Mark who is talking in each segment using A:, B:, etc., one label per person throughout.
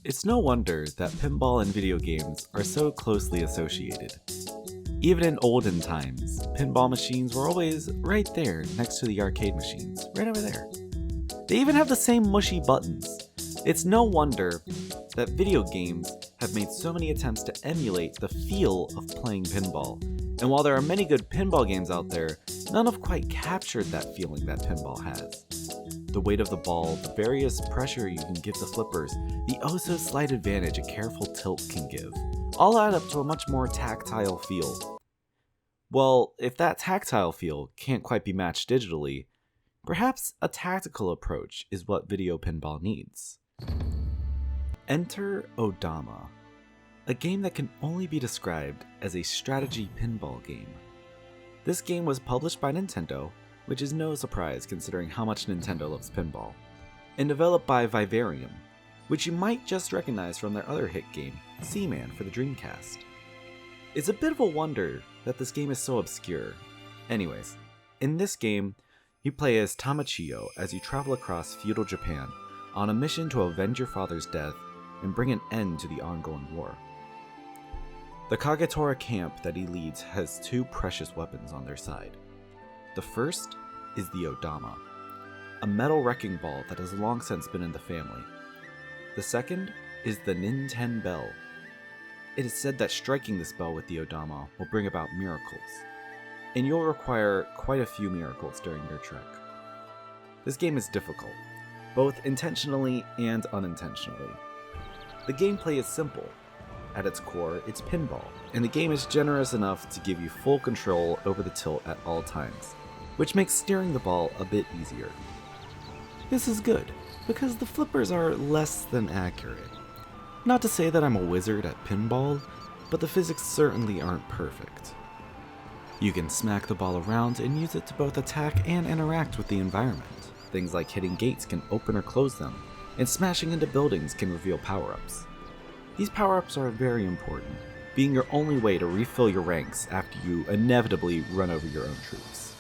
A: It's no wonder that pinball and video games are so closely associated. Even in olden times, pinball machines were always right there next to the arcade machines, right over there. They even have the same mushy buttons. It's no wonder that video games have made so many attempts to emulate the feel of playing pinball. And while there are many good pinball games out there, none have quite captured that feeling that pinball has. The weight of the ball, the various pressure you can give the flippers, the oh-so-slight advantage a careful tilt can give, all add up to a much more tactile feel. Well, if that tactile feel can't quite be matched digitally, perhaps a tactical approach is what video pinball needs. Enter Odama, a game that can only be described as a strategy pinball game. This game was published by Nintendo, which is no surprise considering how much Nintendo loves pinball, and developed by Vivarium, which you might just recognize from their other hit game, Seaman for the Dreamcast. It's a bit of a wonder that this game is so obscure. Anyways, in this game, you play as Tamachiyo as you travel across feudal Japan on a mission to avenge your father's death and bring an end to the ongoing war. The Kagetora camp that he leads has two precious weapons on their side. The first is the Odama, a metal wrecking ball that has long since been in the family. The second is the Ninten Bell. It is said that striking this bell with the Odama will bring about miracles, and you'll require quite a few miracles during your trek. This game is difficult, both intentionally and unintentionally. The gameplay is simple. At its core, it's pinball, and the game is generous enough to give you full control over the tilt at all times, which makes steering the ball a bit easier. This is good, because the flippers are less than accurate. Not to say that I'm a wizard at pinball, but the physics certainly aren't perfect. You can smack the ball around and use it to both attack and interact with the environment. Things like hitting gates can open or close them, and smashing into buildings can reveal power-ups. These power-ups are very important, being your only way to refill your ranks after you inevitably run over your own troops.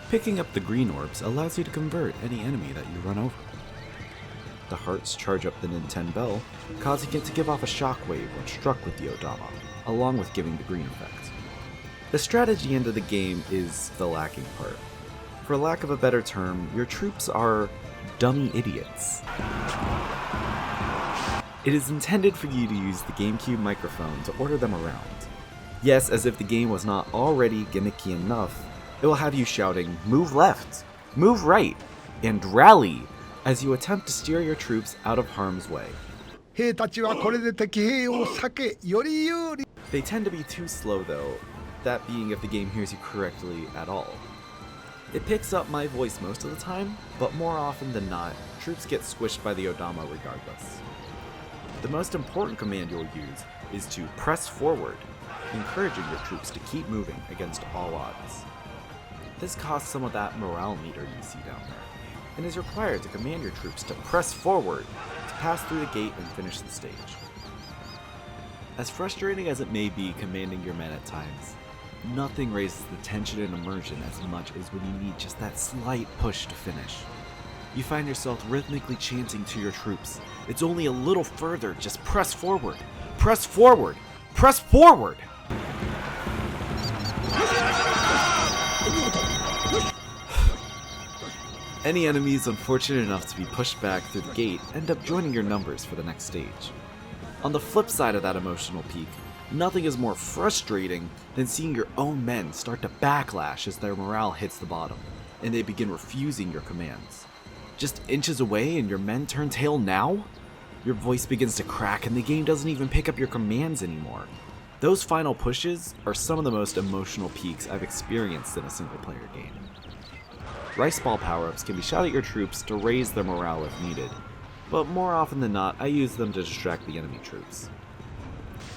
A: Picking up the green orbs allows you to convert any enemy that you run over. The hearts charge up the Ninten Bell, causing it to give off a shockwave when struck with the Odama, along with giving the green effect. The strategy end of the game is the lacking part. For lack of a better term, your troops are dummy idiots. It is intended for you to use the Gamecube microphone to order them around. Yes, as if the game was not already gimmicky enough, it will have you shouting, "Move left, move right, and rally," as you attempt to steer your troops out of harm's way. They tend to be too slow though, that being if the game hears you correctly at all. It picks up my voice most of the time, but more often than not, troops get squished by the Odama regardless. The most important command you'll use is to press forward, encouraging your troops to keep moving against all odds. This costs some of that morale meter you see down there, and is required to command your troops to press forward to pass through the gate and finish the stage. As frustrating as it may be commanding your men at times, nothing raises the tension and immersion as much as when you need just that slight push to finish. You find yourself rhythmically chanting to your troops, "It's only a little further, just press forward, press forward, press forward!" Any enemies unfortunate enough to be pushed back through the gate end up joining your numbers for the next stage. On the flip side of that emotional peak, nothing is more frustrating than seeing your own men start to backlash as their morale hits the bottom, and they begin refusing your commands. Just inches away and your men turn tail now? Your voice begins to crack and the game doesn't even pick up your commands anymore. Those final pushes are some of the most emotional peaks I've experienced in a single player game. Rice ball power-ups can be shot at your troops to raise their morale if needed, but more often than not I use them to distract the enemy troops.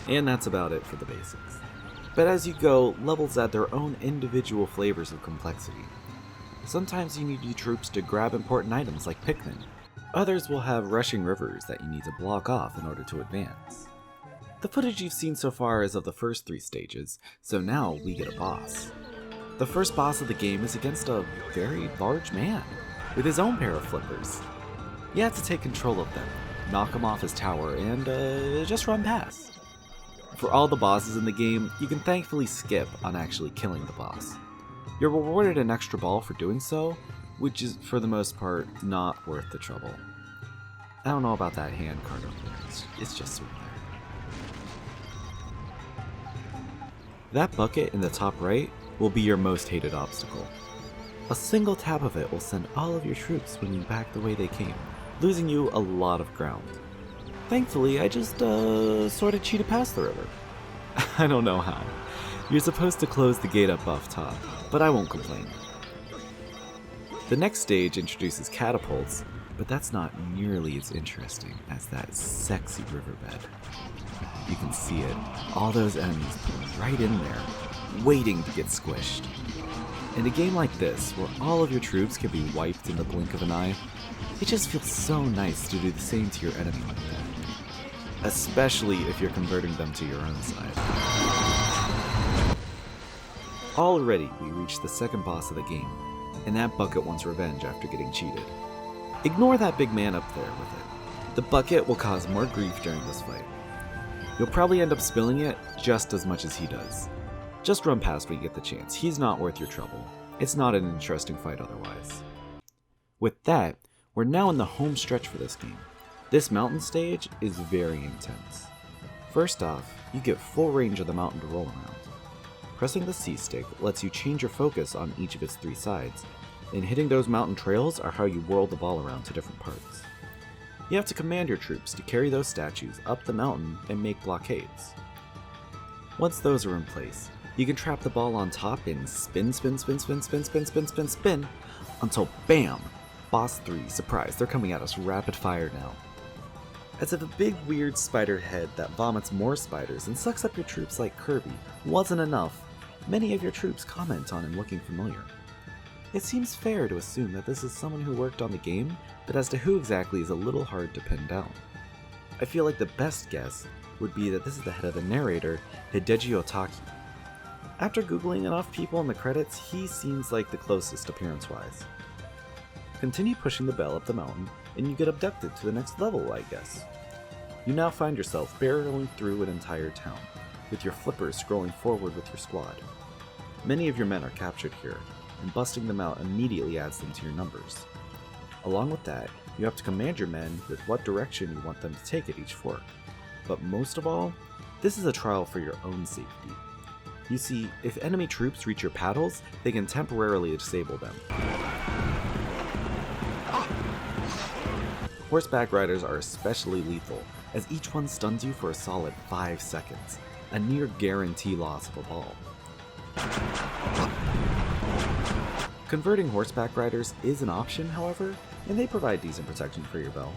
A: And that's about it for the basics. But as you go, levels add their own individual flavors of complexity. Sometimes you need your troops to grab important items like Pikmin. Others will have rushing rivers that you need to block off in order to advance. The footage you've seen so far is of the first 3 stages, so now we get a boss. The first boss of the game is against a very large man, with his own pair of flippers. You have to take control of them, knock him off his tower, and just run past. For all the bosses in the game, you can thankfully skip on actually killing the boss. You're rewarded an extra ball for doing so, which is, for the most part, not worth the trouble. I don't know about that hand card over there, it's just sort of there. That bucket in the top right will be your most hated obstacle. A single tap of it will send all of your troops swinging back the way they came, losing you a lot of ground. Thankfully, I just sort of cheated past the river. I don't know how. You're supposed to close the gate up off top, but I won't complain. The next stage introduces catapults, but that's not nearly as interesting as that sexy riverbed. You can see it, all those enemies put right in there, waiting to get squished. In a game like this, where all of your troops can be wiped in the blink of an eye, it just feels so nice to do the same to your enemy like that. Especially if you're converting them to your own side. Already, we reached the second boss of the game, and that bucket wants revenge after getting cheated. Ignore that big man up there with it. The bucket will cause more grief during this fight. You'll probably end up spilling it just as much as he does. Just run past when you get the chance. He's not worth your trouble. It's not an interesting fight otherwise. With that, we're now in the home stretch for this game. This mountain stage is very intense. First off, you get full range of the mountain to roll around. Pressing the C stick lets you change your focus on each of its three sides, and hitting those mountain trails are how you whirl the ball around to different parts. You have to command your troops to carry those statues up the mountain and make blockades. Once those are in place, you can trap the ball on top and spin until BAM! Boss 3, surprise, they're coming at us rapid fire now. As if a big weird spider head that vomits more spiders and sucks up your troops like Kirby wasn't enough, many of your troops comment on him looking familiar. It seems fair to assume that this is someone who worked on the game, but as to who exactly is a little hard to pin down. I feel like the best guess would be that this is the head of the narrator, Hideji Otaki. After googling enough people in the credits, he seems like the closest appearance-wise. Continue pushing the bell up the mountain, and you get abducted to the next level, I guess. You now find yourself barreling through an entire town, with your flippers scrolling forward with your squad. Many of your men are captured here, and busting them out immediately adds them to your numbers. Along with that, you have to command your men with what direction you want them to take at each fork. But most of all, this is a trial for your own safety. You see, if enemy troops reach your paddles, they can temporarily disable them. Horseback riders are especially lethal, as each one stuns you for a solid 5 seconds, a near guarantee loss of a ball. Converting horseback riders is an option, however, and they provide decent protection for your bell.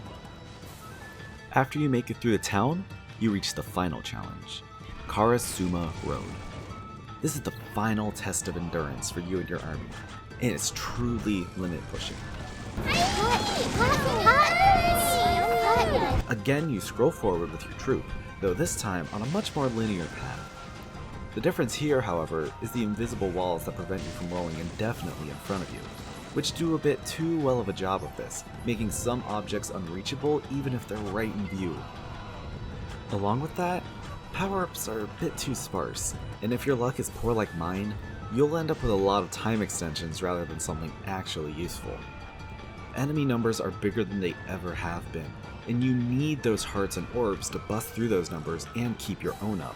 A: After you make it through the town, you reach the final challenge, Karasuma Road. This is the final test of endurance for you and your army, and it's truly limit pushing. Again, you scroll forward with your troop, though this time on a much more linear path. The difference here, however, is the invisible walls that prevent you from rolling indefinitely in front of you, which do a bit too well of a job of this, making some objects unreachable even if they're right in view. Along with that, power-ups are a bit too sparse, and if your luck is poor like mine, you'll end up with a lot of time extensions rather than something actually useful. Enemy numbers are bigger than they ever have been, and you need those hearts and orbs to bust through those numbers and keep your own up.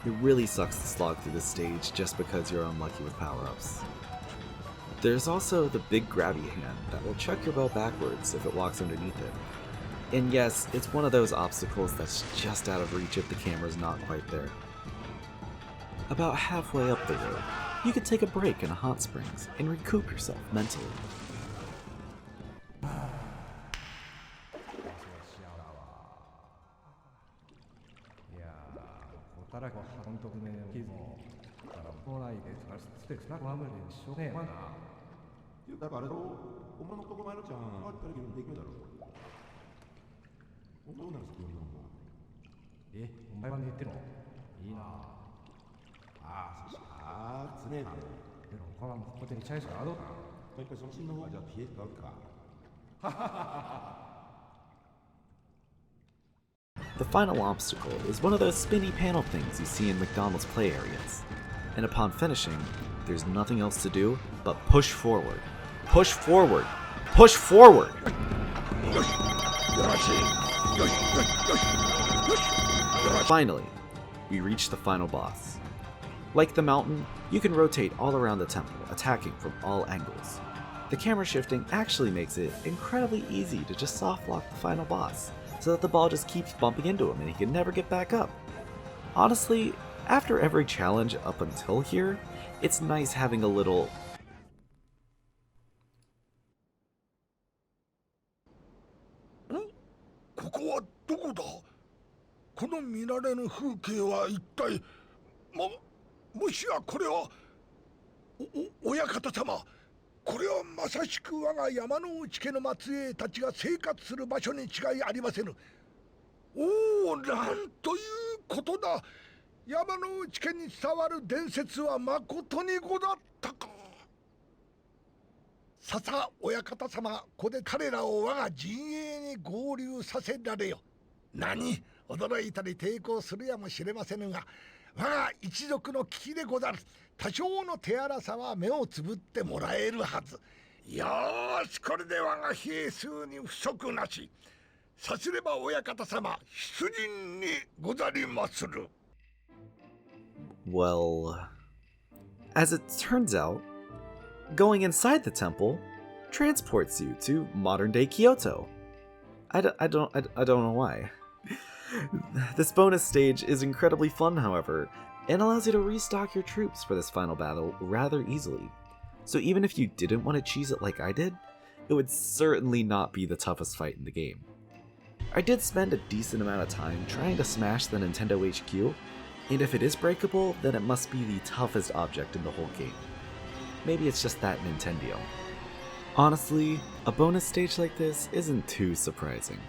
A: It really sucks to slog through this stage just because you're unlucky with power-ups. There's also the big grabby hand that will chuck your bell backwards if it walks underneath it. And yes, it's one of those obstacles that's just out of reach if the camera's not quite there. About halfway up the road, you could take a break in a hot springs and recoup yourself mentally. The final obstacle is one of those spinny panel things you see in McDonald's play areas, and upon finishing, there's nothing else to do but push forward. Push forward! Push forward! Finally, we reach the final boss. Like the mountain, you can rotate all around the temple, attacking from all angles. The camera shifting actually makes it incredibly easy to just soft lock the final boss, so that the ball just keeps bumping into him and he can never get back up. Honestly, after every challenge up until here, it's nice having a little... Well, as it turns out, going inside the temple transports you to modern-day Kyoto. I don't know why. This bonus stage is incredibly fun, however, and allows you to restock your troops for this final battle rather easily. So even if you didn't want to cheese it like I did, it would certainly not be the toughest fight in the game. I did spend a decent amount of time trying to smash the Nintendo HQ, and if it is breakable, then it must be the toughest object in the whole game. Maybe it's just that Nintendo. Honestly, a bonus stage like this isn't too surprising.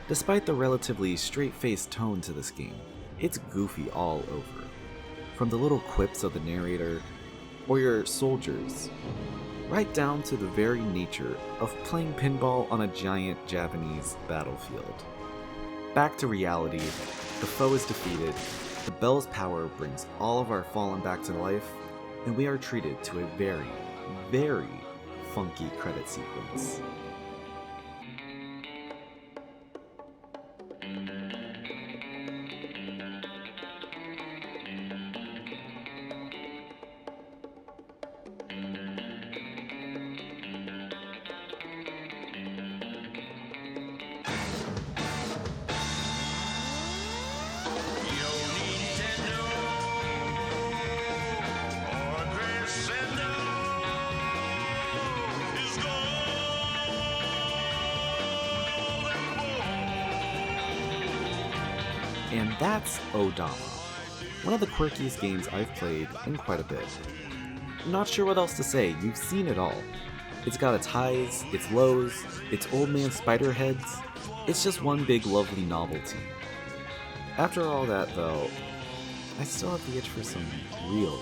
A: Despite the relatively straight-faced tone to this game, it's goofy all over. From the little quips of the narrator, or your soldiers, right down to the very nature of playing pinball on a giant Japanese battlefield. Back to reality, the foe is defeated, the bell's power brings all of our fallen back to life, and we are treated to a very, very funky credit sequence. And that's Odama, one of the quirkiest games I've played in quite a bit. Not sure what else to say, you've seen it all. It's got its highs, its lows, its old man spider heads. It's just one big lovely novelty. After all that though, I still have the itch for some real